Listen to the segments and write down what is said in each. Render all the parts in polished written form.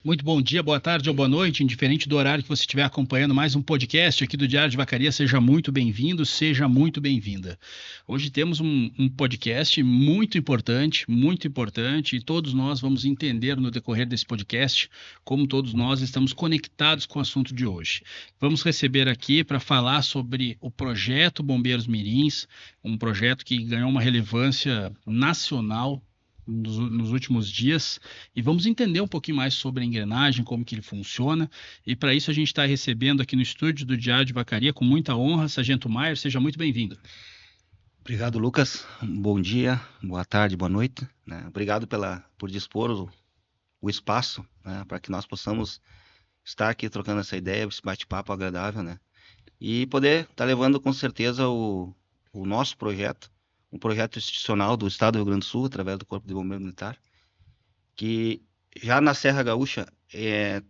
Muito bom dia, boa tarde ou boa noite, indiferente do horário que você estiver acompanhando mais um podcast aqui do Diário de Vacaria. Seja muito bem-vindo, seja muito bem-vinda. Hoje temos um podcast muito importante, e todos nós vamos entender no decorrer desse podcast como todos nós estamos conectados com o assunto de hoje. Vamos receber aqui para falar sobre o projeto Bombeiros Mirins, um projeto que ganhou uma relevância nacional nos últimos dias, e vamos entender um pouquinho mais sobre a engrenagem, como que ele funciona. E para isso a gente está recebendo aqui no estúdio do Diário de Vacaria, com muita honra, Sargento Maier. Seja muito bem-vindo. Obrigado, Lucas. Bom dia, boa tarde, boa noite, né? Obrigado por dispor o espaço, né, para que nós possamos estar aqui trocando essa ideia, esse bate-papo agradável, né? E poder estar levando com certeza o nosso projeto, um projeto institucional do Estado do Rio Grande do Sul, através do Corpo de Bombeiro Militar, que já na Serra Gaúcha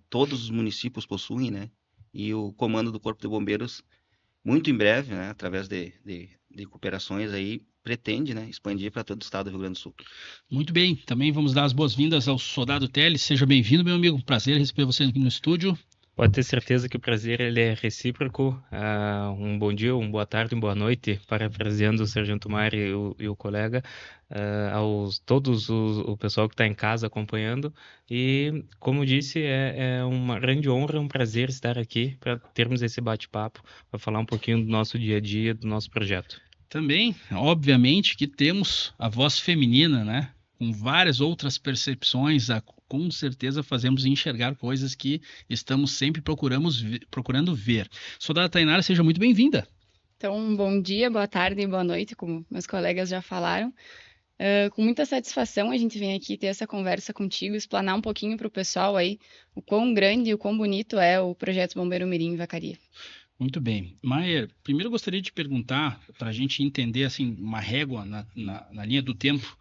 todos os municípios possuem, né? E o comando do Corpo de Bombeiros, muito em breve, né, através de cooperações aí, pretende, né, expandir para todo o estado do Rio Grande do Sul. Muito bem, também vamos dar as boas-vindas ao Soldado Teles. Seja bem-vindo, meu amigo. Prazer receber você aqui no estúdio. Pode ter certeza que o prazer ele é recíproco. Um bom dia, uma boa tarde, uma boa noite, parafraseando o Sargento Maier e o colega, o pessoal que está em casa acompanhando. E, como disse, é uma grande honra, um prazer estar aqui para termos esse bate-papo, para falar um pouquinho do nosso dia a dia, do nosso projeto. Também, obviamente, que temos a voz feminina, né? Com várias outras percepções, com certeza fazemos enxergar coisas que estamos sempre procurando ver. Soldada Tainara, seja muito bem-vinda. Então, bom dia, boa tarde e boa noite, como meus colegas já falaram. Com muita satisfação a gente vem aqui ter essa conversa contigo, explanar um pouquinho para o pessoal aí o quão grande e o quão bonito é o Projeto Bombeiro Mirim em Vacaria. Muito bem. Maier, primeiro eu gostaria de perguntar, para a gente entender assim, uma régua na linha do tempo.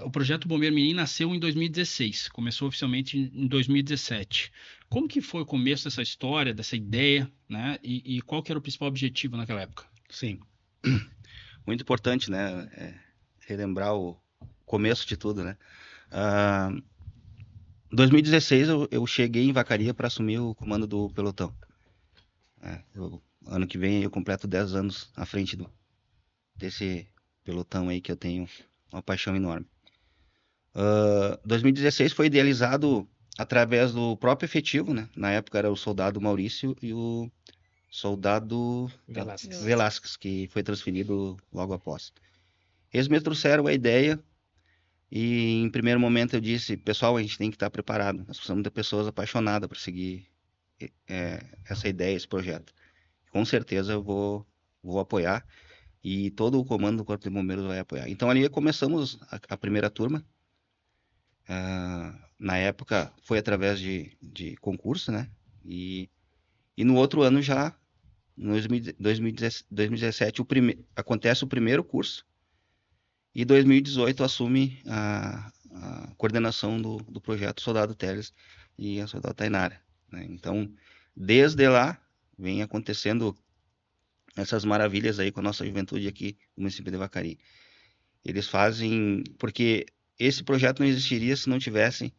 O Projeto Bombeiro Mirim nasceu em 2016, começou oficialmente em 2017. Como que foi o começo dessa história, dessa ideia, né? E qual que era o principal objetivo naquela época? Sim, muito importante, né, relembrar o começo de tudo, né. Em 2016 eu cheguei em Vacaria para assumir o comando do pelotão. Ano que vem eu completo 10 anos à frente desse pelotão aí que eu tenho uma paixão enorme. 2016 foi idealizado através do próprio efetivo, né? Na época era o soldado Maurício e o soldado Velasquez, que foi transferido logo após. Eles me trouxeram a ideia e em primeiro momento eu disse, pessoal, a gente tem que estar preparado. Nós precisamos de pessoas apaixonadas para seguir essa ideia, esse projeto. Com certeza eu vou apoiar e todo o comando do Corpo de Bombeiros vai apoiar. Então ali começamos a primeira turma. Na época foi através de concurso, né? E no outro ano já, em 2017, acontece o primeiro curso e 2018 assume a coordenação do projeto Soldado Teles e a Soldado Tainara, né? Então, desde lá, vem acontecendo essas maravilhas aí com a nossa juventude aqui no município de Vacaria. Eles fazem, porque esse projeto não existiria se não tivessem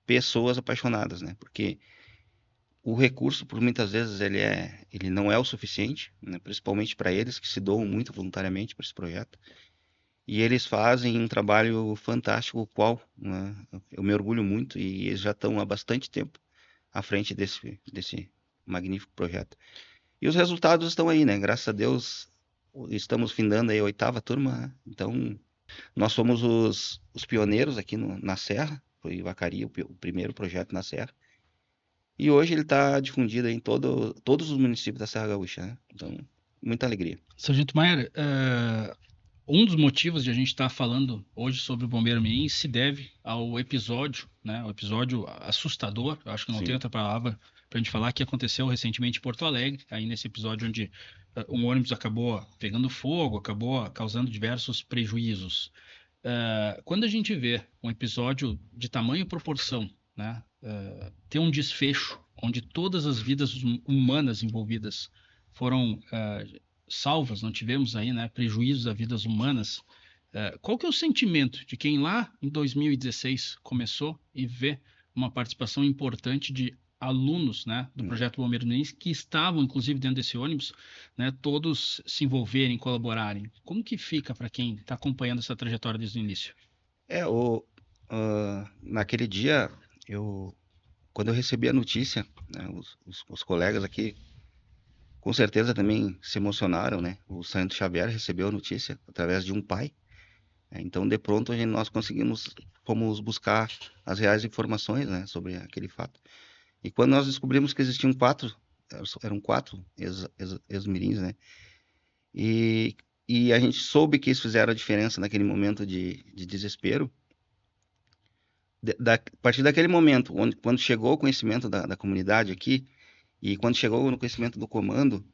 pessoas apaixonadas, né? Porque o recurso, por muitas vezes, ele não é o suficiente, né? Principalmente para eles que se doam muito voluntariamente para esse projeto. E eles fazem um trabalho fantástico, o qual, né, eu me orgulho muito, e eles já estão há bastante tempo à frente desse magnífico projeto. E os resultados estão aí, né? Graças a Deus, estamos findando aí a 8ª turma, né? Então, nós somos os pioneiros aqui na Serra, foi Vacaria o primeiro projeto na Serra. E hoje ele está difundido em todos os municípios da Serra Gaúcha, né? Então, muita alegria. Sargento Maier, um dos motivos de a gente estar falando hoje sobre o Bombeiro Mirim se deve ao episódio, né? O episódio assustador, eu acho que não tem outra palavra para a gente falar, que aconteceu recentemente em Porto Alegre, aí nesse episódio onde um ônibus acabou pegando fogo, acabou causando diversos prejuízos. Quando a gente vê um episódio de tamanha proporção, né, ter um desfecho onde todas as vidas humanas envolvidas foram salvas, não tivemos aí, né, prejuízos a vidas humanas, qual que é o sentimento de quem lá em 2016 começou e vê uma participação importante de alunos, né, do projeto Bombeiros Mirim, que estavam, inclusive, dentro desse ônibus, né, todos se envolverem, colaborarem. Como que fica para quem está acompanhando essa trajetória desde o início? Naquele dia, quando eu recebi a notícia, né, os colegas aqui com certeza também se emocionaram, né? O Santo Xavier recebeu a notícia através de um pai. Então, de pronto, nós fomos buscar as reais informações, né, sobre aquele fato. E quando nós descobrimos que existiam eram 4 ex-mirins, né? E a gente soube que eles fizeram a diferença naquele momento de desespero. A partir daquele momento, quando chegou o conhecimento da comunidade aqui, e quando chegou no conhecimento do comando,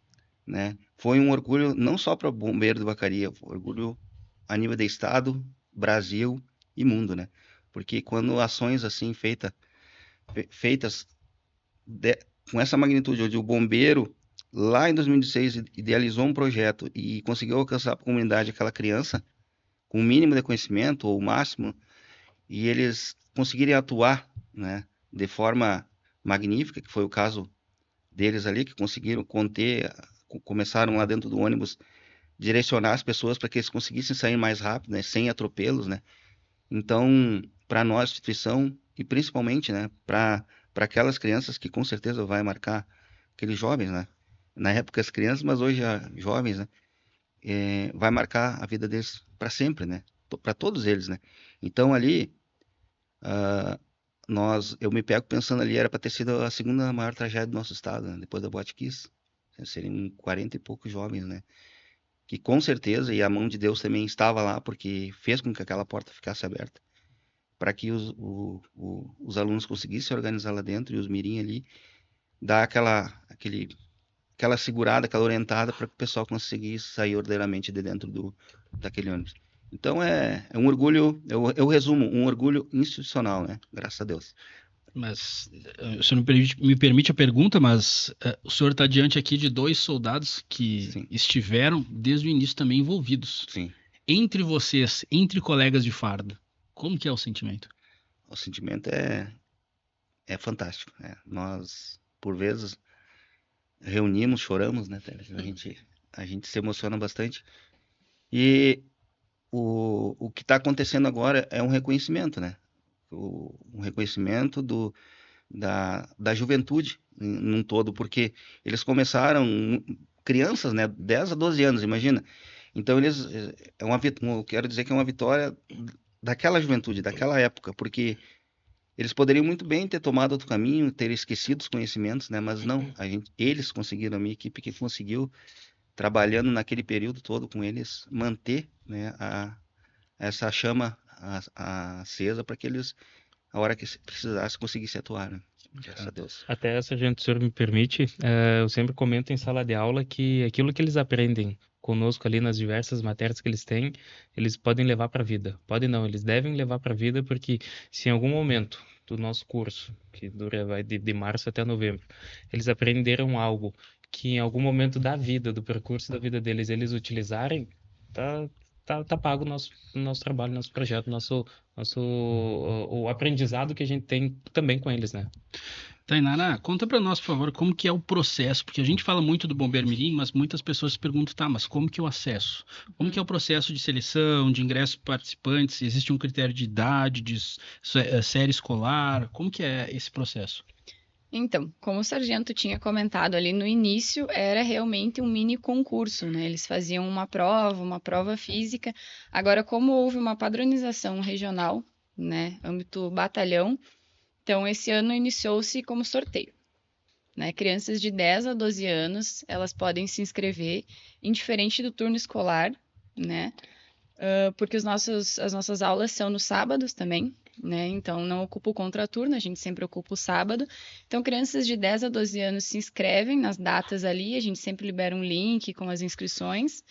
né, foi um orgulho não só para o Bombeiro de Vacaria, foi um orgulho a nível de estado, Brasil e mundo, né? Porque quando ações assim feitas com essa magnitude, onde o bombeiro lá em 2016 idealizou um projeto e conseguiu alcançar para a comunidade aquela criança com o mínimo de conhecimento ou o máximo, e eles conseguirem atuar, né, de forma magnífica, que foi o caso deles ali, que conseguiram começaram lá dentro do ônibus direcionar as pessoas para que eles conseguissem sair mais rápido, né, sem atropelos, né? Então, para nós, instituição, e principalmente, né, para aquelas crianças que com certeza vai marcar aqueles jovens, né? Na época as crianças, mas hoje já jovens, né? Vai marcar a vida deles para sempre, né? Para todos eles, né? Então ali, eu me pego pensando ali, era para ter sido a segunda maior tragédia do nosso estado, né? Depois da Boate Kiss. Seriam 40 e poucos jovens, né? Que com certeza, e a mão de Deus também estava lá, porque fez com que aquela porta ficasse aberta, para que os alunos conseguissem se organizar lá dentro, e os mirim ali, dar aquela segurada, aquela orientada, para que o pessoal conseguisse sair ordeiramente de dentro daquele ônibus. Então é um orgulho, eu resumo, um orgulho institucional, né? Graças a Deus. Mas, o senhor me permite a pergunta, mas o senhor está diante aqui de 2 soldados que Sim. estiveram desde o início também envolvidos. Sim. Entre vocês, entre colegas de farda, como que é o sentimento? O sentimento é fantástico, né? Nós, por vezes, reunimos, choramos, né? A gente se emociona bastante. E o que está acontecendo agora é um reconhecimento, né? Um reconhecimento da juventude num todo, porque eles começaram crianças, né? 10 a 12 anos, imagina. Então eu quero dizer que é uma vitória daquela juventude, daquela época, porque eles poderiam muito bem ter tomado outro caminho, ter esquecido os conhecimentos, né? Mas não, eles conseguiram, a minha equipe que conseguiu, trabalhando naquele período todo com eles, manter, né, essa chama acesa para que eles, a hora que precisasse, conseguissem atuar, né? Graças a Deus. Até, Sargento, se o senhor me permite, eu sempre comento em sala de aula que aquilo que eles aprendem conosco ali nas diversas matérias que eles têm, eles podem levar para a vida. Podem não, eles devem levar para a vida, porque se em algum momento do nosso curso, que vai de março até novembro, eles aprenderam algo que em algum momento da vida, do percurso da vida deles, eles utilizarem, tá pago o nosso trabalho, nosso projeto, o aprendizado que a gente tem também com eles, né? Tainara, conta para nós, por favor, como que é o processo, porque a gente fala muito do Bombeiro Mirim, mas muitas pessoas se perguntam, tá, mas como que eu acesso? Como que é o processo de seleção, de ingresso de participantes? Existe um critério de idade, de série escolar? Como que é esse processo? Então, como o sargento tinha comentado ali no início, era realmente um mini concurso, né? Eles faziam uma prova física. Agora, como houve uma padronização regional, né, âmbito batalhão, então esse ano iniciou-se como sorteio, né? Crianças de 10 a 12 anos, elas podem se inscrever, indiferente do turno escolar, né? Porque as nossas aulas são nos sábados também, né? Então não ocupa o contraturno, a gente sempre ocupa o sábado. Então crianças de 10 a 12 anos se inscrevem nas datas ali, a gente sempre libera um link com as inscrições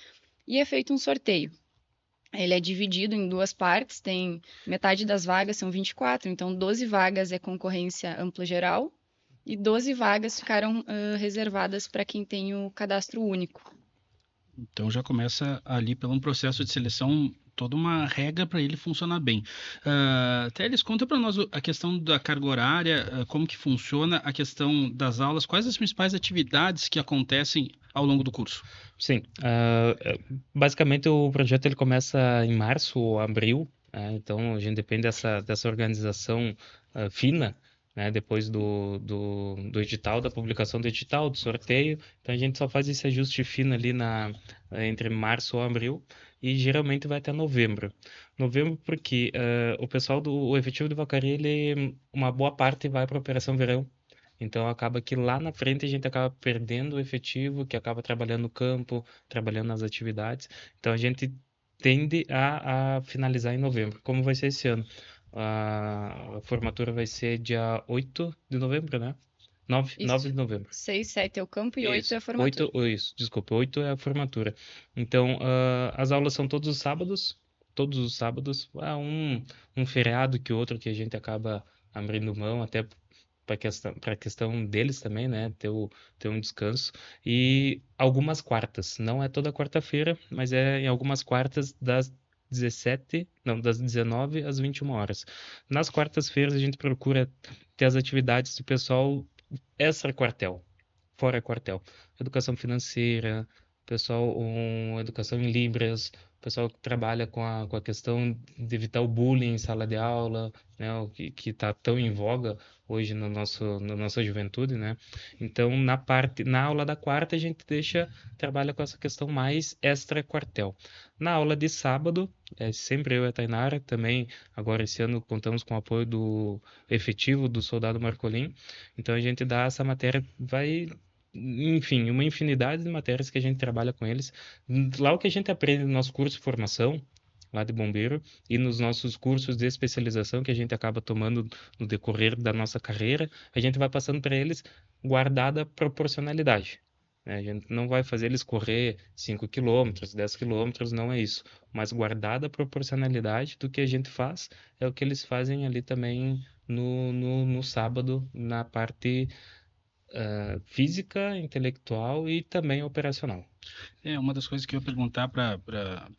e é feito um sorteio. Ele é dividido em 2 partes, tem metade das vagas são 24, então 12 vagas é concorrência ampla geral e 12 vagas ficaram reservadas para quem tem o cadastro único. Então já começa ali pelo um processo de seleção toda uma regra para ele funcionar bem. Teles, conta para nós a questão da carga horária, como que funciona a questão das aulas, quais as principais atividades que acontecem ao longo do curso? Sim, basicamente o projeto ele começa em março ou abril, né? Então a gente depende dessa organização fina, né? Depois do edital, da publicação do edital, do sorteio. Então a gente só faz esse ajuste fino ali entre março ou abril e geralmente vai até novembro. Novembro porque o pessoal o efetivo de vacaria, uma boa parte vai para a Operação Verão. Então acaba que lá na frente a gente acaba perdendo o efetivo, que acaba trabalhando no campo, trabalhando nas atividades. Então a gente tende a finalizar em novembro, como vai ser esse ano. A formatura vai ser dia 8 de novembro, né? 9 Isso. de novembro. 6, 7 é o campo e 8 é a Isso, formatura. 8 é a formatura. Então, as aulas são todos os sábados. Todos os sábados. Há um feriado que outro que a gente acaba abrindo mão, até para a questão deles também, né? Ter um descanso. E algumas quartas. Não é toda quarta-feira, mas é em algumas quartas das 19 às 21 horas. Nas quartas-feiras a gente procura ter as atividades do pessoal extra-quartel, fora quartel. Educação financeira, pessoal, educação em Libras, pessoal que trabalha com a questão de evitar o bullying em sala de aula, né, o que está tão em voga hoje na nossa juventude, né? Então, na aula da quarta, a gente trabalha com essa questão mais extra-quartel. Na aula de sábado, sempre eu e a Tainara, também, agora esse ano contamos com o apoio do efetivo do soldado Marcolin, então a gente dá essa matéria, enfim, uma infinidade de matérias que a gente trabalha com eles. Lá o que a gente aprende no nosso curso de formação, lá de bombeiro, e nos nossos cursos de especialização que a gente acaba tomando no decorrer da nossa carreira, a gente vai passando para eles guardada a proporcionalidade. A gente não vai fazer eles correr 5 quilômetros, 10 quilômetros, não é isso. Mas guardada a proporcionalidade do que a gente faz, é o que eles fazem ali também no sábado, na parte física, intelectual e também operacional. Uma das coisas que eu ia perguntar para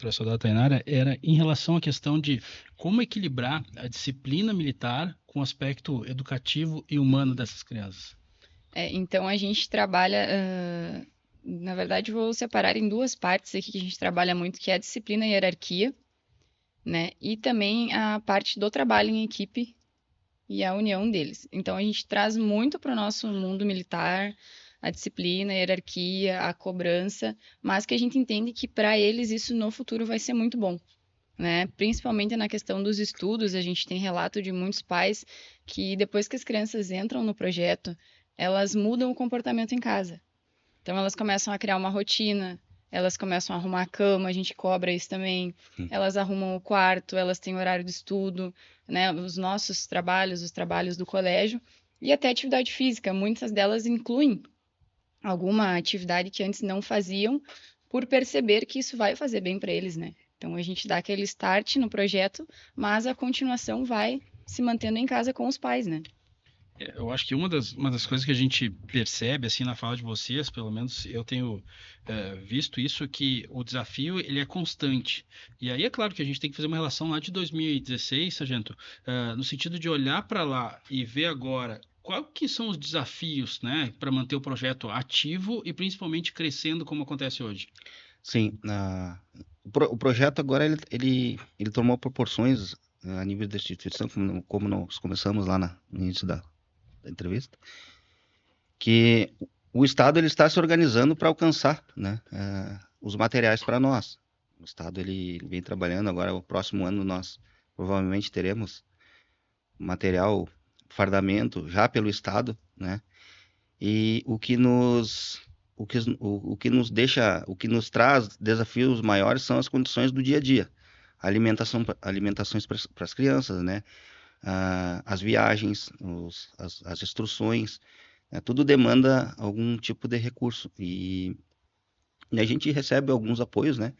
a soldada Tainara era em relação à questão de como equilibrar a disciplina militar com o aspecto educativo e humano dessas crianças. Então a gente trabalha, na verdade vou separar em duas partes aqui que a gente trabalha muito, que é a disciplina e a hierarquia, né? E também a parte do trabalho em equipe e a união deles. Então a gente traz muito para o nosso mundo militar a disciplina, a hierarquia, a cobrança, mas que a gente entende que para eles isso no futuro vai ser muito bom, né? Principalmente na questão dos estudos, a gente tem relato de muitos pais que depois que as crianças entram no projeto, elas mudam o comportamento em casa. Então elas começam a criar uma rotina, elas começam a arrumar a cama, a gente cobra isso também. Elas arrumam o quarto, elas têm horário de estudo, né? Os nossos trabalhos, os trabalhos do colégio e até atividade física. Muitas delas incluem alguma atividade que antes não faziam por perceber que isso vai fazer bem para eles, né? Então a gente dá aquele start no projeto, mas a continuação vai se mantendo em casa com os pais, né? Eu acho que uma das coisas que a gente percebe assim na fala de vocês, pelo menos eu tenho visto isso, que o desafio ele é constante. E aí é claro que a gente tem que fazer uma relação lá de 2016, Sargento, no sentido de olhar para lá e ver agora qual que são os desafios, né, para manter o projeto ativo e principalmente crescendo como acontece hoje. Sim, o projeto agora ele tomou proporções a nível da instituição, como nós começamos lá no início da entrevista, que o Estado ele está se organizando para alcançar, né, os materiais para nós. O Estado ele vem trabalhando, agora o próximo ano nós provavelmente teremos material, fardamento já pelo Estado, né, e o que nos traz desafios maiores são as condições do dia a dia, alimentações para as crianças, né, as viagens, as instruções, né, tudo demanda algum tipo de recurso e a gente recebe alguns apoios, né?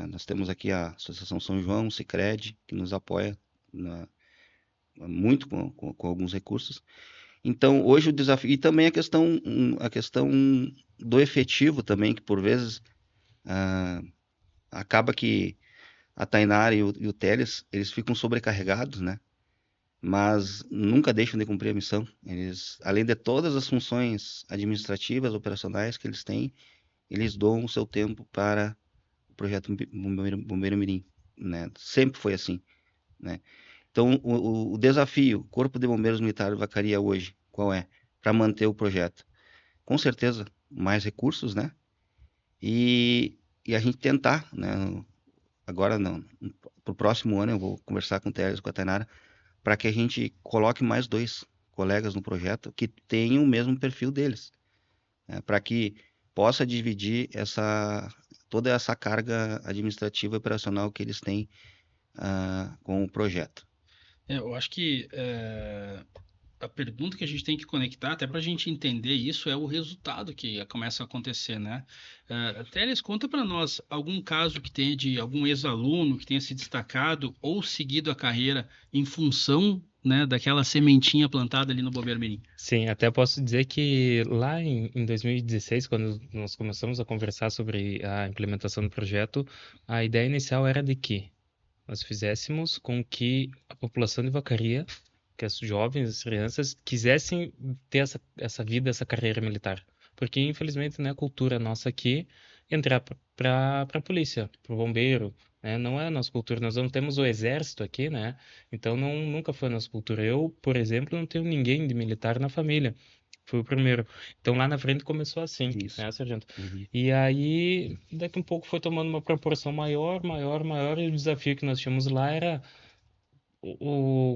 Nós temos aqui a Associação São João, o Sicredi, que nos apoia muito com alguns recursos. Então, hoje o desafio, e também a questão do efetivo também, que por vezes acaba que a Tainara e o Teles, eles ficam sobrecarregados, né? Mas nunca deixam de cumprir a missão. Eles, além de todas as funções administrativas, operacionais que eles têm, eles doam o seu tempo para o projeto Bombeiro Mirim, né? Sempre foi assim, né? Então, o desafio, Corpo de Bombeiros Militar de Vacaria hoje, qual é? Para manter o projeto. Com certeza, mais recursos, né? E a gente tentar, né? Agora, não, para o próximo ano, eu vou conversar com o Teles, com a Tainara, para que a gente coloque mais 2 colegas no projeto que tenham o mesmo perfil deles, né? Para que possa dividir toda essa carga administrativa e operacional que eles têm com o projeto. Eu acho que a pergunta que a gente tem que conectar, até para a gente entender isso, é o resultado que começa a acontecer, né? Teles, conta para nós algum caso que tenha de algum ex-aluno que tenha se destacado ou seguido a carreira em função, né, daquela sementinha plantada ali no Bombeiro Mirim. Sim, até posso dizer que lá em 2016, quando nós começamos a conversar sobre a implementação do projeto, a ideia inicial era de que nós fizéssemos com que a população de Vacaria, que os jovens, as crianças, quisessem ter essa vida, essa carreira militar. Porque, infelizmente, não é cultura nossa aqui entrar para a polícia, para o bombeiro, né? Não é a nossa cultura. Nós não temos o exército aqui, né? Então, nunca foi a nossa cultura. Eu, por exemplo, não tenho ninguém de militar na família. Fui o primeiro. Então, lá na frente começou assim, Isso. né, sargento? Uhum. E aí, daqui um pouco foi tomando uma proporção maior, e o desafio que nós tínhamos lá era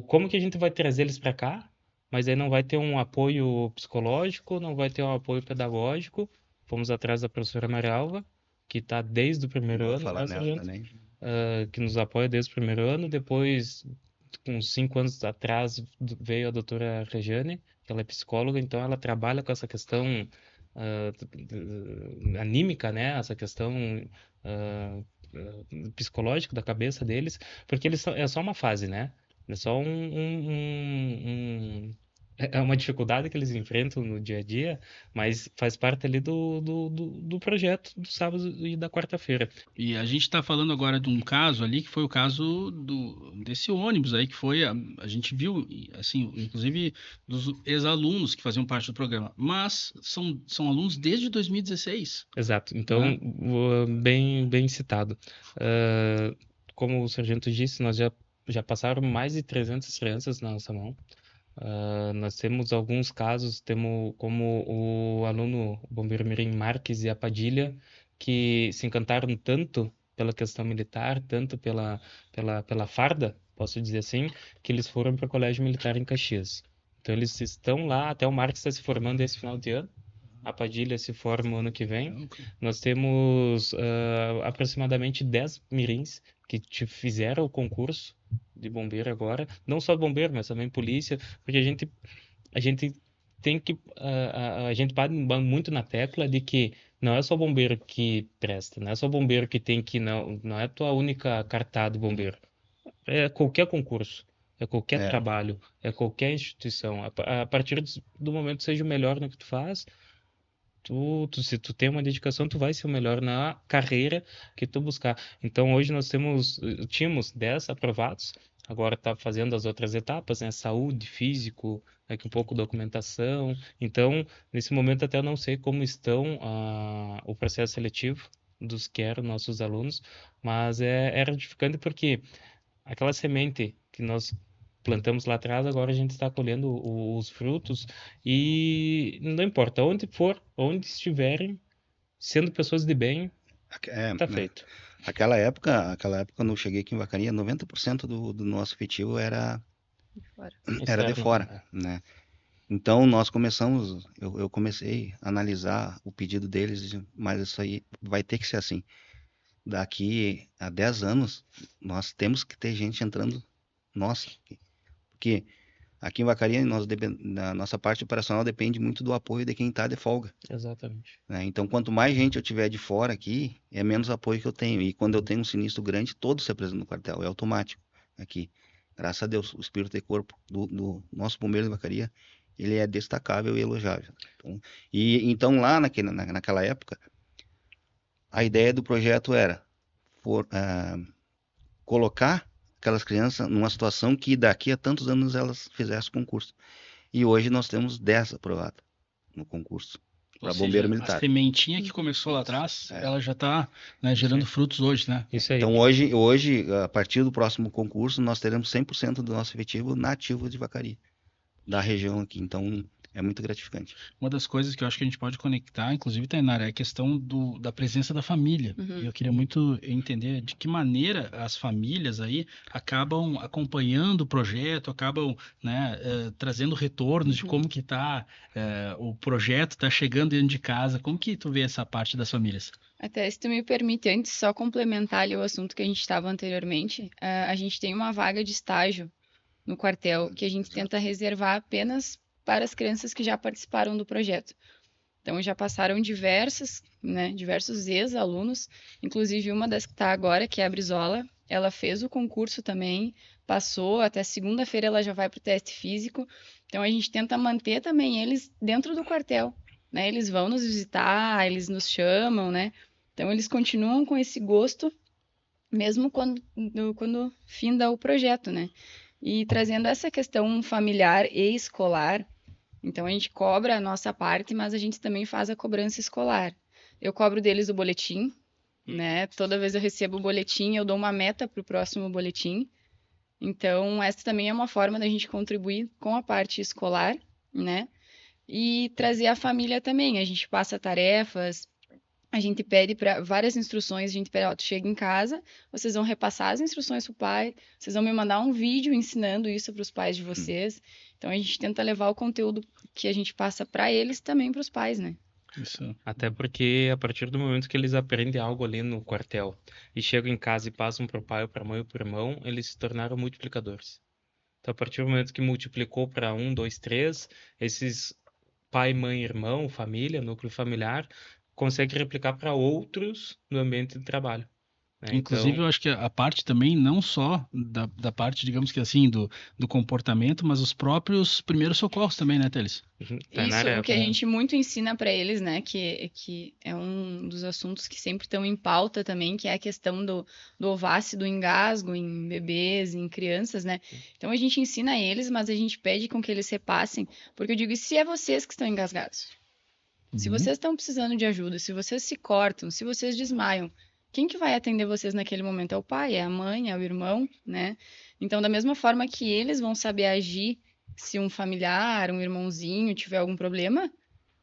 como que a gente vai trazer eles para cá, mas aí não vai ter um apoio psicológico, não vai ter um apoio pedagógico. Fomos atrás da professora Marialva, que está desde o primeiro Vou ano, falar né, nela sargento? também. Que nos apoia desde o primeiro ano. Depois, uns 5 anos atrás, veio a doutora Rejane, que ela é psicóloga, então ela trabalha com essa questão anímica, né? Essa questão psicológica da cabeça deles, porque é só uma fase, né? É só é uma dificuldade que eles enfrentam no dia a dia, mas faz parte ali do projeto do sábado e da quarta-feira. E a gente está falando agora de um caso ali que foi o caso desse ônibus aí que foi a gente viu assim, inclusive dos ex-alunos que faziam parte do programa, mas são alunos desde 2016. Exato. Então, bem citado. Como o sargento disse, nós já passaram mais de 300 crianças na nossa mão. Nós temos alguns casos, temos como o aluno bombeiro Mirim Marques e a Padilha, que se encantaram tanto pela questão militar, tanto pela farda, posso dizer assim, que eles foram para o Colégio Militar em Caxias. Então eles estão lá, até o Marques está se formando esse final de ano, a Padilha se forma o ano que vem. Nós temos aproximadamente 10 mirins que fizeram o concurso de bombeiro agora, não só bombeiro, mas também polícia, porque a gente tem que a gente bate muito na tecla de que não é só bombeiro que presta, não é só bombeiro que tem que não é a tua única cartada de bombeiro. É qualquer concurso, é qualquer trabalho, é qualquer instituição. A partir do momento que seja o melhor no que tu faz, se tu tem uma dedicação, tu vai ser o melhor na carreira que tu buscar. Então, hoje nós tínhamos 10 aprovados, agora está fazendo as outras etapas, né? Saúde, físico, daqui um pouco documentação. Então, nesse momento até eu não sei como estão o processo seletivo dos que eram nossos alunos, mas era gratificante porque aquela semente que nós plantamos lá atrás, agora a gente está colhendo os frutos e não importa onde for, onde estiverem, sendo pessoas de bem, tá feito. Aquela época, quando eu cheguei aqui em Vacaria, 90% do nosso efetivo era de fora, né? Então nós começamos, eu comecei a analisar o pedido deles, mas isso aí vai ter que ser assim. Daqui a 10 anos, nós temos que ter gente entrando, nossa, porque aqui em Vacaria, a nossa parte operacional depende muito do apoio de quem está de folga. Exatamente. Né? Então, quanto mais gente eu tiver de fora aqui, é menos apoio que eu tenho. E quando eu tenho um sinistro grande, todos se apresentam no quartel, é automático aqui. Graças a Deus, o espírito de corpo do nosso bombeiro de Vacaria, ele é destacável e elogiável. Então lá naquela época, a ideia do projeto era colocar aquelas crianças numa situação que daqui a tantos anos elas fizessem concurso. E hoje nós temos 10 aprovadas no concurso Ou para seja, bombeiro a militar. sementinha que começou lá atrás, É. ela já está, né, gerando frutos hoje, né? Isso aí. Então hoje, a partir do próximo concurso, nós teremos 100% do nosso efetivo nativo de Vacaria, da região aqui. Então é muito gratificante. Uma das coisas que eu acho que a gente pode conectar, inclusive, Tainara, é a questão da presença da família. E eu queria muito entender de que maneira as famílias aí acabam acompanhando o projeto, acabam, né, trazendo retornos de como que está o projeto, está chegando dentro de casa. Como que tu vê essa parte das famílias? Até se tu me permite, antes só complementar ali o assunto que a gente estava anteriormente, a gente tem uma vaga de estágio no quartel que a gente tenta reservar apenas para as crianças que já participaram do projeto. Então já passaram diversos ex-alunos, inclusive uma das que está agora, que é a Brizola, ela fez o concurso também, passou, até segunda-feira ela já vai para o teste físico. Então a gente tenta manter também eles dentro do quartel, né? Eles vão nos visitar, eles nos chamam, né? Então eles continuam com esse gosto, mesmo quando finda o projeto, né? E trazendo essa questão familiar e escolar, então a gente cobra a nossa parte, mas a gente também faz a cobrança escolar. Eu cobro deles o boletim, né? Toda vez eu recebo o boletim, eu dou uma meta para o próximo boletim. Então, essa também é uma forma da gente contribuir com a parte escolar, né? E trazer a família também. A gente passa tarefas, a gente pede para várias instruções, a gente pede, ó, tu chega em casa, vocês vão repassar as instruções para o pai, vocês vão me mandar um vídeo ensinando isso para os pais de vocês. Então a gente tenta levar o conteúdo que a gente passa para eles também para os pais, né? Isso. Até porque a partir do momento que eles aprendem algo ali no quartel e chegam em casa e passam para o pai, para a mãe ou para o irmão, eles se tornaram multiplicadores. Então, a partir do momento que multiplicou para 1, 2, 3, esses pai, mãe, irmão, família, núcleo familiar, consegue replicar para outros no ambiente de trabalho, né? Inclusive, Então, eu acho que a parte também, não só da parte, digamos que assim, do comportamento, mas os próprios primeiros socorros também, né, Teles? Isso, Tainara, o que a gente muito ensina para eles, né, que é um dos assuntos que sempre estão em pauta também, que é a questão do ováceo, do engasgo em bebês, em crianças, né? Então a gente ensina eles, mas a gente pede com que eles repassem, porque eu digo, e se é vocês que estão engasgados? Se vocês estão precisando de ajuda, se vocês se cortam, se vocês desmaiam, quem que vai atender vocês naquele momento? É o pai, é a mãe, é o irmão, né? Então, da mesma forma que eles vão saber agir se um familiar, um irmãozinho tiver algum problema,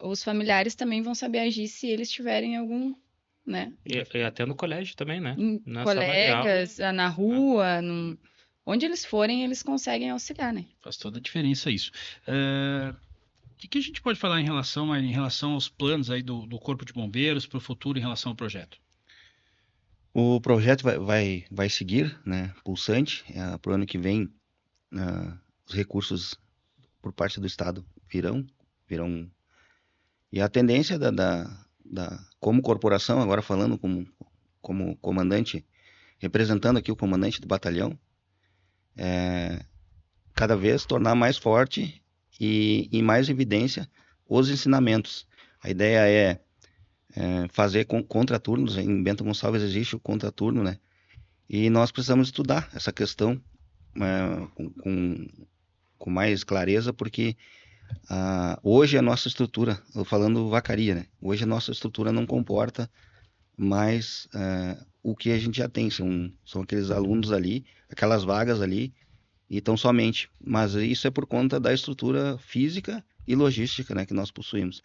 os familiares também vão saber agir se eles tiverem algum, né? e até no colégio também, né? Em Na sala de aula. colegas, na rua, onde eles forem, eles conseguem auxiliar, né? Faz toda a diferença isso. O que a gente pode falar em relação aos planos aí do Corpo de Bombeiros para o futuro em relação ao projeto? O projeto vai seguir, né, pulsante. Para o ano que vem, os recursos por parte do Estado virão. E a tendência como corporação, agora falando como comandante, representando aqui o comandante do batalhão, cada vez tornar mais forte e em mais evidência os ensinamentos. A ideia é fazer contraturnos. Em Bento Gonçalves existe o contraturno, né? E nós precisamos estudar essa questão com mais clareza, porque hoje a nossa estrutura, eu falando Vacaria, né? Hoje a nossa estrutura não comporta mais o que a gente já tem. São aqueles alunos ali, aquelas vagas ali, e tão somente. Mas isso é por conta da estrutura física e logística, né, que nós possuímos.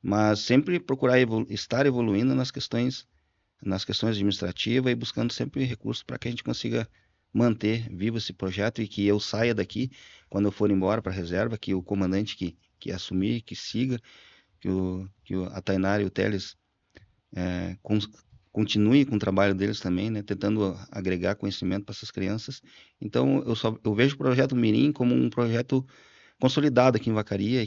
Mas sempre procurar estar evoluindo nas questões administrativas e buscando sempre recursos para que a gente consiga manter vivo esse projeto e que eu saia daqui, quando eu for embora para a reserva, que o comandante que assumir, que siga, que a Tainara e o Teles continuem com o trabalho deles também, né, tentando agregar conhecimento para essas crianças. Então, eu vejo o projeto Mirim como um projeto consolidado aqui em Vacaria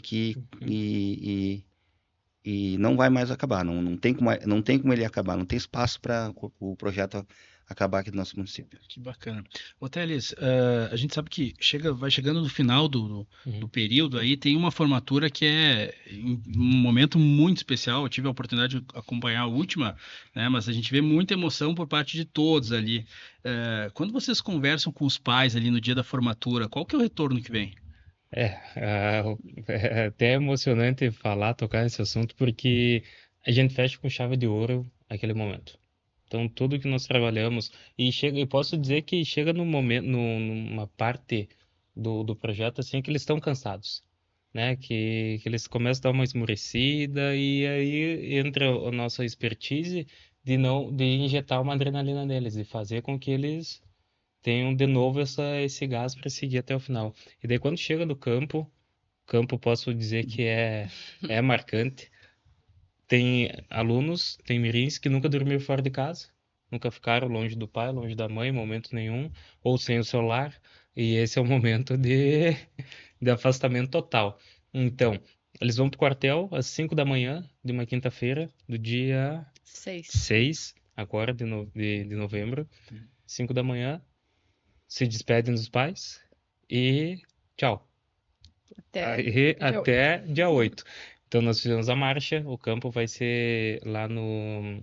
e não vai mais acabar, não tem como ele acabar, não tem espaço para o projeto acabar aqui do nosso município. Que bacana. Ô, Teles, a gente sabe que vai chegando no final do período aí, tem uma formatura que é um momento muito especial. Eu tive a oportunidade de acompanhar a última, né? Mas a gente vê muita emoção por parte de todos ali. Quando vocês conversam com os pais ali no dia da formatura, qual que é o retorno que vem? É até emocionante tocar nesse assunto, porque a gente fecha com chave de ouro aquele momento. Então, tudo que nós trabalhamos, e posso dizer que chega num momento, numa parte do projeto, assim, que eles estão cansados, né? Que eles começam a dar uma esmorecida, e aí entra a nossa expertise de injetar uma adrenalina neles, de fazer com que eles tenham de novo esse gás para seguir até o final. E daí, quando chega no campo, posso dizer que é marcante. Tem alunos, tem mirins que nunca dormiram fora de casa, nunca ficaram longe do pai, longe da mãe, em momento nenhum, ou sem o celular, e esse é o momento de afastamento total. Então, eles vão para o quartel às 5 da manhã de uma quinta-feira, do dia 6, agora de novembro, 5 da manhã, se despedem dos pais e tchau. Até dia 8. Então, nós fizemos a marcha, o campo vai ser lá no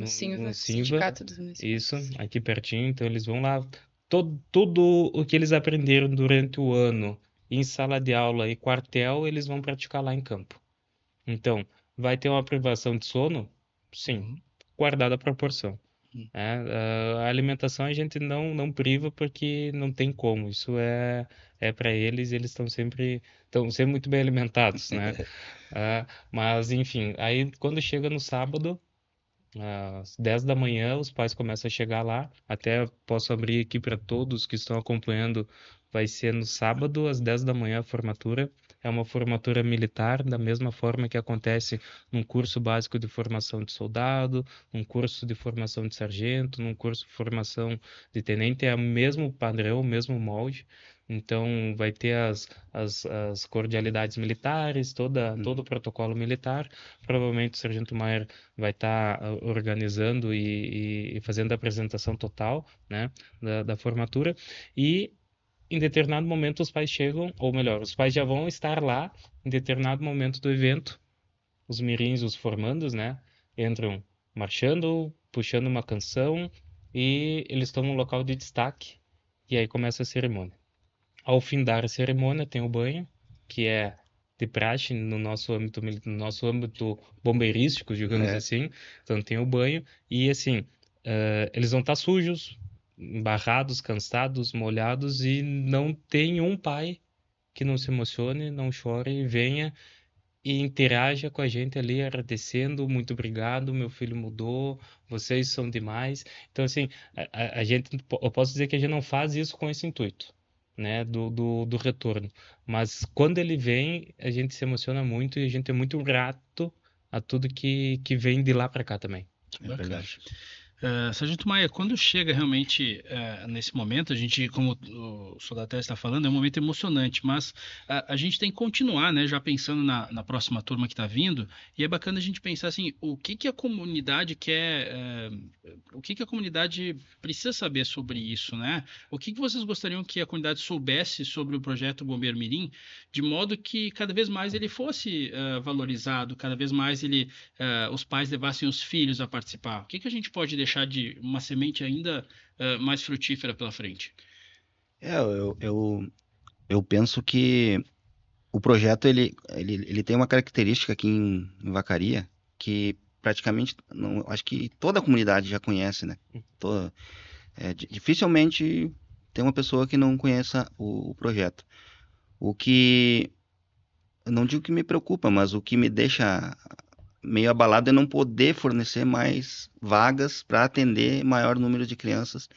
Sinva, Sindicato dos Municípios. isso, aqui pertinho, então eles vão lá, tudo o que eles aprenderam durante o ano em sala de aula e quartel, eles vão praticar lá em campo. Então, vai ter uma privação de sono? Sim, guardada a proporção. A alimentação a gente não priva porque não tem como, isso é para eles estão sempre muito bem alimentados, né? Mas enfim, aí quando chega no sábado, às 10 da manhã, os pais começam a chegar lá. Até posso abrir aqui para todos que estão acompanhando. Vai ser no sábado, às 10 da manhã, a formatura. É uma formatura militar, da mesma forma que acontece num curso básico de formação de soldado, num curso de formação de sargento, num curso de formação de tenente. É o mesmo padrão, o mesmo molde. Então, vai ter as cordialidades militares, todo o protocolo militar. Provavelmente o Sargento Maier vai estar organizando e fazendo a apresentação total, né, da formatura. E em determinado momento os pais chegam, ou melhor, os pais já vão estar lá em determinado momento do evento. Os mirins, os formandos, né, entram marchando, puxando uma canção, e eles estão no local de destaque, e aí começa a cerimônia. Ao findar a cerimônia, tem o banho, que é de praxe no nosso âmbito bombeirístico, digamos assim. Então tem o banho e assim, eles vão estar sujos, embarrados, cansados, molhados, e não tem um pai que não se emocione, não chore e venha e interaja com a gente ali, agradecendo, muito obrigado, meu filho mudou, vocês são demais. Então assim, eu posso dizer que a gente não faz isso com esse intuito, né, do retorno. Mas quando ele vem, a gente se emociona muito e a gente é muito grato a tudo que vem de lá para cá também. É verdade. Sargento Maia, quando chega realmente nesse momento, a gente, como o Soldado está falando, é um momento emocionante, mas a gente tem que continuar, né, já pensando na próxima turma que está vindo, e é bacana a gente pensar assim, o que a comunidade quer, o que a comunidade precisa saber sobre isso, né? O que vocês gostariam que a comunidade soubesse sobre o projeto Bombeiro Mirim, de modo que cada vez mais ele fosse valorizado, cada vez mais os pais levassem os filhos a participar? O que a gente pode deixar de uma semente ainda mais frutífera pela frente? Eu penso que o projeto ele tem uma característica aqui em Vacaria que praticamente acho que toda a comunidade já conhece, né? Dificilmente tem uma pessoa que não conheça o projeto. O que eu não digo que me preocupa, mas o que me deixa meio abalado é não poder fornecer mais vagas para atender maior número de crianças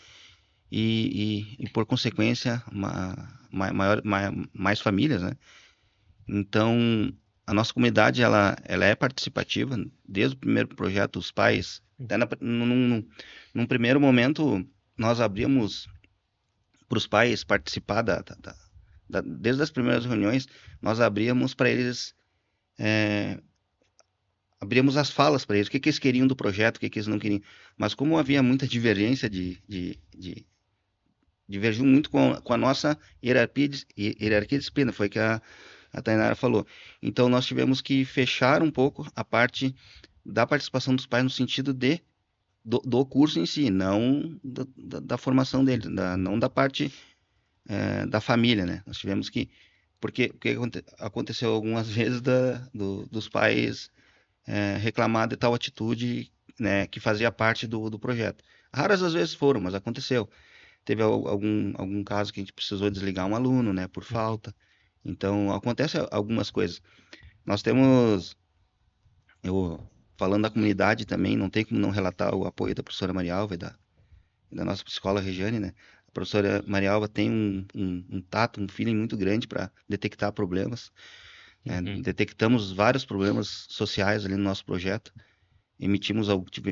e por consequência, mais famílias, né? Então, a nossa comunidade, ela é participativa, desde o primeiro projeto, os pais, até num primeiro momento, nós abrimos para os pais participar desde as primeiras reuniões, nós abríamos para eles abríamos as falas para eles, o que eles queriam do projeto, o que eles não queriam. Mas como havia muita divergência divergiu muito com a nossa hierarquia de disciplina, foi que a Tainara falou. Então nós tivemos que fechar um pouco a parte da participação dos pais no sentido do curso em si, não da formação deles, não da parte da família, né? Nós tivemos que, porque aconteceu algumas vezes dos pais reclamar de tal atitude, né, que fazia parte do projeto. Raras às vezes foram, mas aconteceu. Teve algum caso que a gente precisou desligar um aluno, né, por falta. Então, acontece algumas coisas. Nós temos, falando da comunidade também, não tem como não relatar o apoio da professora Marialva e da nossa psicóloga Regiane, né? A professora Marialva tem um tato, um feeling muito grande para detectar problemas. Detectamos vários problemas sociais ali no nosso projeto.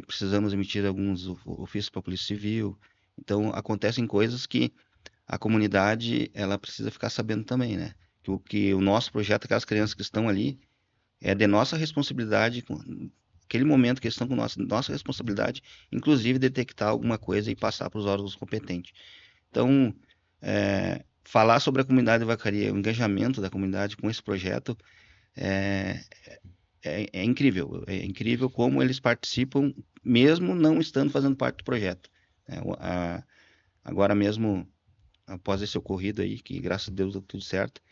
Precisamos emitir alguns ofícios para a Polícia Civil. Então, acontecem coisas que a comunidade ela precisa ficar sabendo também, né? Que o nosso projeto, aquelas crianças que estão ali, é de nossa responsabilidade, aquele momento que eles estão com nossa responsabilidade, inclusive detectar alguma coisa e passar para os órgãos competentes. Então, falar sobre a comunidade de Vacaria, o engajamento da comunidade com esse projeto é incrível. É incrível como eles participam, mesmo não estando fazendo parte do projeto. Agora mesmo, após esse ocorrido aí, que graças a Deus deu tudo certo,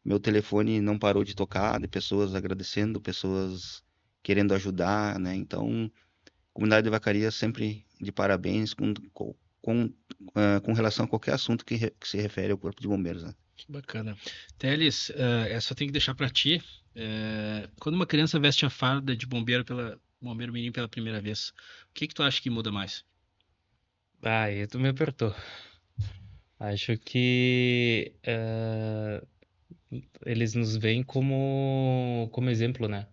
meu telefone não parou de tocar, de pessoas agradecendo, pessoas querendo ajudar, né? Então, a comunidade de Vacaria sempre de parabéns com relação a qualquer assunto que se refere ao Corpo de Bombeiros, né? Que bacana. Teles, essa eu tenho que deixar para ti. Quando uma criança veste a farda de bombeiro mirim pela primeira vez, o que tu acha que muda mais? Aí tu me apertou. Acho que eles nos veem como exemplo, né?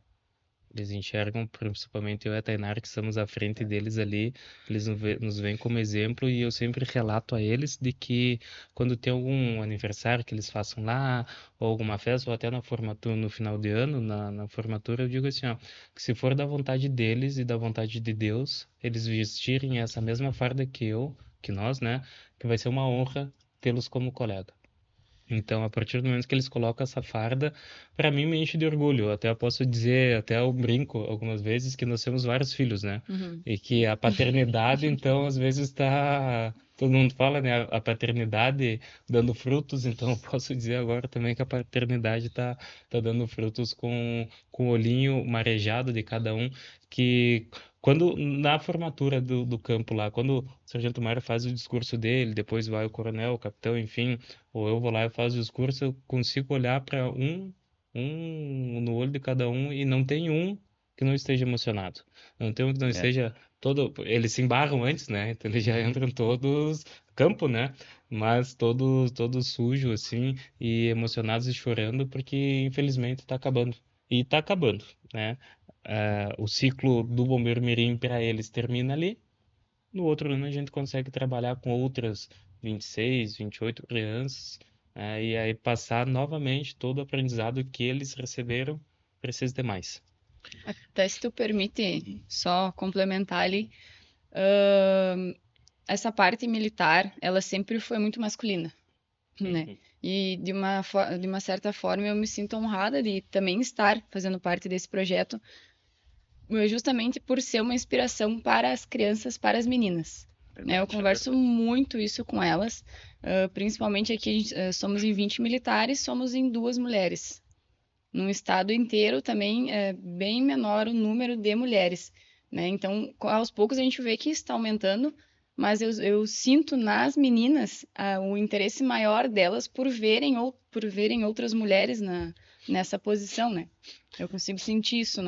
Eles enxergam, principalmente eu e a Tainara, que estamos à frente deles ali, eles nos veem como exemplo e eu sempre relato a eles de que quando tem algum aniversário que eles façam lá, ou alguma festa, ou até na formatura, no final de ano, na formatura, eu digo assim, ó, que se for da vontade deles e da vontade de Deus, eles vestirem essa mesma farda que nós, né, que vai ser uma honra tê-los como colega. Então, a partir do momento que eles colocam essa farda, para mim me enche de orgulho. Até eu posso dizer, até eu brinco algumas vezes que nós temos vários filhos, né? Uhum. E que a paternidade, então, às vezes está. Todo mundo fala, né? A paternidade dando frutos, então eu posso dizer agora também que a paternidade está dando frutos com o olhinho marejado de cada um, que quando na formatura do campo lá, quando o Sargento Mário faz o discurso dele, depois vai o coronel, o capitão, enfim, ou eu vou lá e faço o discurso, eu consigo olhar para um no olho de cada um e não tem um que não esteja emocionado. Não tem um que não esteja todo. Eles se embarram antes, né? Então eles já entram todos campo, né? Mas todos sujos, assim, e emocionados e chorando, porque infelizmente está acabando. E está acabando, né? O ciclo do Bombeiro Mirim para eles termina ali. No outro ano a gente consegue trabalhar com outras 26, 28 crianças, e aí passar novamente todo o aprendizado que eles receberam, precisa ter mais. Até se tu permite só complementar ali, essa parte militar, ela sempre foi muito masculina, né? E de uma certa forma eu me sinto honrada de também estar fazendo parte desse projeto, justamente por ser uma inspiração para as crianças, para as meninas. Né? Eu converso muito isso com elas, principalmente aqui somos em 20 militares, somos em 2 mulheres. No estado inteiro também é bem menor o número de mulheres. Né? Então, aos poucos a gente vê que está aumentando, mas eu sinto nas meninas o interesse maior delas por verem outras mulheres nessa posição, né? Eu consigo sentir isso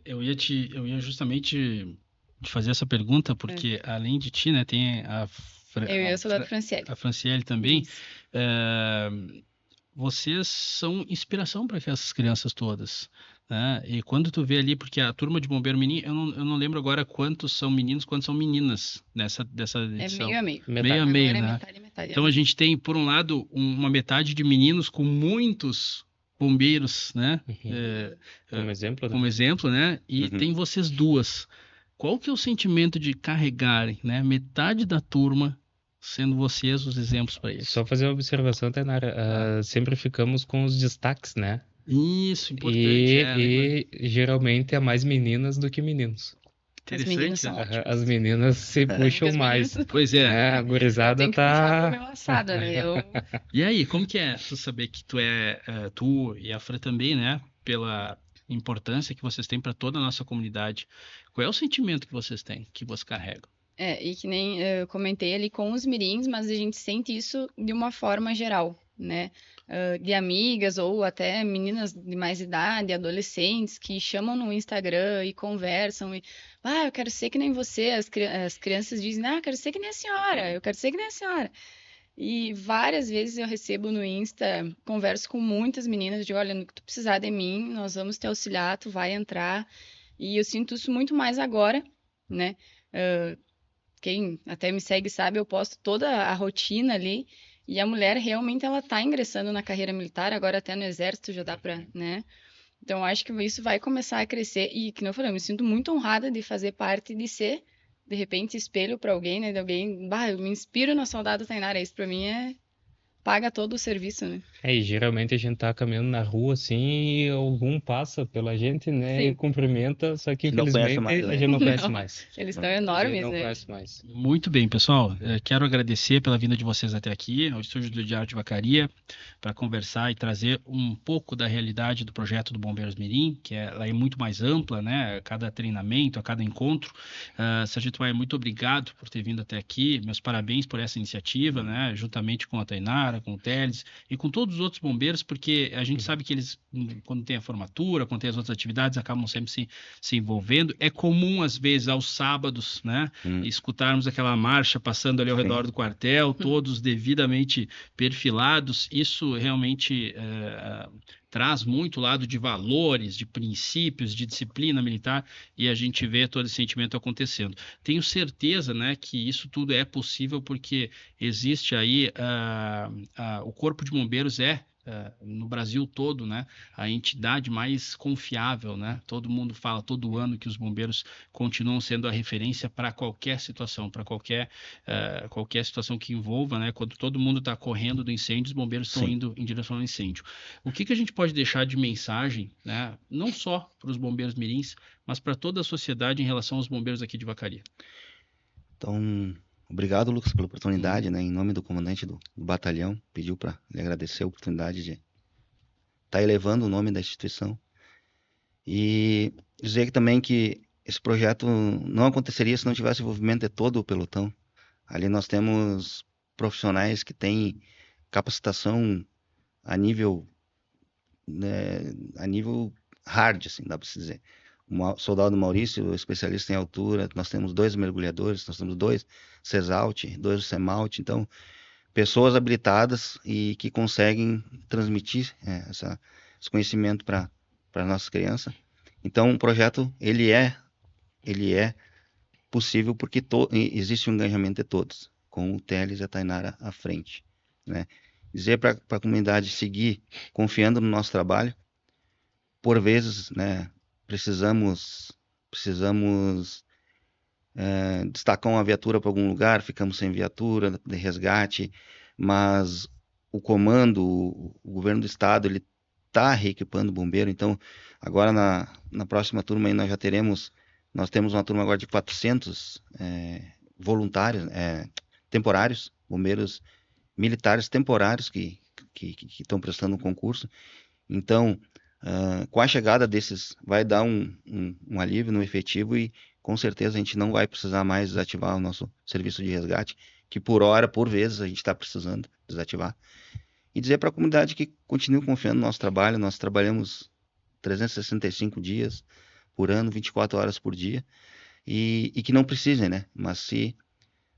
Eu ia justamente te fazer essa pergunta, porque além de ti, né, tem eu sou da Franciele. A Franciele também. Vocês são inspiração para essas crianças todas, né? E quando tu vê ali, porque a turma de Bombeiro Mirim, eu não lembro agora quantos são meninos, quantos são meninas dessa edição. É meio a meio. Meio a meio, né? Metade, Então a gente tem, por um lado, uma metade de meninos com muitos bombeiros, né? Como exemplo, né? Como exemplo, né? E Uhum. tem vocês duas. Qual que é o sentimento de carregarem, né? Metade da turma sendo vocês os exemplos para eles? Só fazer uma observação, Tainara. Sempre ficamos com os destaques, né? Isso, importante, né? E geralmente é mais meninas do que meninos. Os meninos Interessante, são né? ótimos. As meninas se puxam Os mais. meninos- Pois é. A Eu gurizada tenho que puxar pro tá. meu assado, né? E aí, como que é tu saber que tu e a Fran também, né? Pela importância que vocês têm para toda a nossa comunidade. Qual é o sentimento que vocês têm, que vocês carregam? E que nem eu comentei ali com os mirins, mas a gente sente isso de uma forma geral, né? De amigas ou até meninas de mais idade, adolescentes, que chamam no Instagram e conversam e, eu quero ser que nem você. As crianças dizem, eu quero ser que nem a senhora, eu quero ser que nem a senhora. E várias vezes eu recebo no Insta, converso com muitas meninas, digo, olha, no que tu precisar de mim, nós vamos te auxiliar, tu vai entrar. E eu sinto isso muito mais agora, né? Quem até me segue sabe, eu posto toda a rotina ali, e a mulher realmente ela tá ingressando na carreira militar, agora até no exército já dá pra, né? Então acho que isso vai começar a crescer e, que não eu falei, eu me sinto muito honrada de fazer parte de ser, de repente, espelho para alguém, né? De alguém, eu me inspiro na Soldado Tainara, isso pra mim paga todo o serviço, né? E geralmente a gente tá caminhando na rua assim e algum passa pela gente, né? E Sim. cumprimenta, só que Não conhece infelizmente mais, né? a gente não conhece Não. mais. Eles estão A gente enormes, não né? conhece mais. Muito bem, pessoal. Quero agradecer pela vinda de vocês até aqui, ao estúdio do Diário de Vacaria, para conversar e trazer um pouco da realidade do projeto do Bombeiros Mirim, que ela é muito mais ampla, né? A cada treinamento, a cada encontro. Sargento Maia, muito obrigado por ter vindo até aqui. Meus parabéns por essa iniciativa, né? Juntamente com a Tainara, com o Teles e com todos os outros bombeiros, porque a gente sabe que eles, quando tem a formatura, quando tem as outras atividades, acabam sempre se envolvendo. É comum, às vezes, aos sábados, né? Escutarmos aquela marcha passando ali ao redor do quartel, todos devidamente perfilados. Isso realmente traz muito lado de valores, de princípios, de disciplina militar, e a gente vê todo esse sentimento acontecendo. Tenho certeza, né, que isso tudo é possível porque existe aí o Corpo de Bombeiros no Brasil todo, né, a entidade mais confiável, né? Todo mundo fala todo ano que os bombeiros continuam sendo a referência para qualquer situação, para qualquer situação que envolva, né? Quando todo mundo está correndo do incêndio, os bombeiros estão indo em direção ao incêndio. O que a gente pode deixar de mensagem, né? Não só para os bombeiros mirins, mas para toda a sociedade em relação aos bombeiros aqui de Vacaria? Então, obrigado, Lucas, pela oportunidade, né? Em nome do comandante do batalhão, pediu para lhe agradecer a oportunidade de estar elevando o nome da instituição. E dizer que também que esse projeto não aconteceria se não tivesse envolvimento de todo o pelotão. Ali nós temos profissionais que têm capacitação a nível, né, hard, assim, dá para se dizer. O soldado Maurício, especialista em altura, nós temos 2 mergulhadores, nós temos 2 CESALT, 2 CEMALT, então pessoas habilitadas e que conseguem transmitir esse conhecimento para nossas crianças. Então o projeto ele é possível porque existe um engajamento de todos, com o Teles e a Tainara à frente, né? Dizer para a comunidade seguir confiando no nosso trabalho. Por vezes, né, precisamos destacar uma viatura para algum lugar, ficamos sem viatura de resgate, mas o comando, o governo do estado, ele está reequipando o bombeiro. Então, agora na próxima turma aí nós temos uma turma agora de 400 voluntários, temporários, bombeiros militares temporários que estão prestando um concurso. Então, com a chegada desses, vai dar um alívio no efetivo e com certeza a gente não vai precisar mais desativar o nosso serviço de resgate, que por vezes a gente está precisando desativar. E dizer para a comunidade que continue confiando no nosso trabalho. Nós trabalhamos 365 dias por ano, 24 horas por dia, e que não precisem, né? Mas se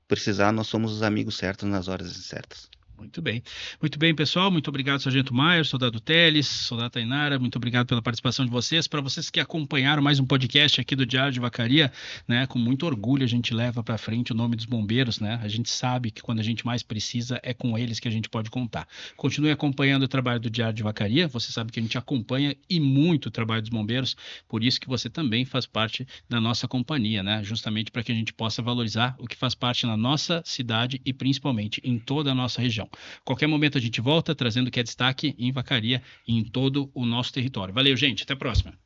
precisar, nós somos os amigos certos nas horas certas. Muito bem, pessoal. Muito obrigado, Sargento Maier, Soldado Teles, Soldado Tainara. Muito obrigado pela participação de vocês. Para vocês que acompanharam mais um podcast aqui do Diário de Vacaria, né? Com muito orgulho a gente leva para frente o nome dos bombeiros, né? A gente sabe que quando a gente mais precisa é com eles que a gente pode contar. Continue acompanhando o trabalho do Diário de Vacaria. Você sabe que a gente acompanha e muito o trabalho dos bombeiros, por isso que você também faz parte da nossa companhia, né? Justamente para que a gente possa valorizar o que faz parte na nossa cidade e principalmente em toda a nossa região. Qualquer momento a gente volta trazendo o que é destaque em Vacaria e em todo o nosso território. Valeu, gente. Até a próxima.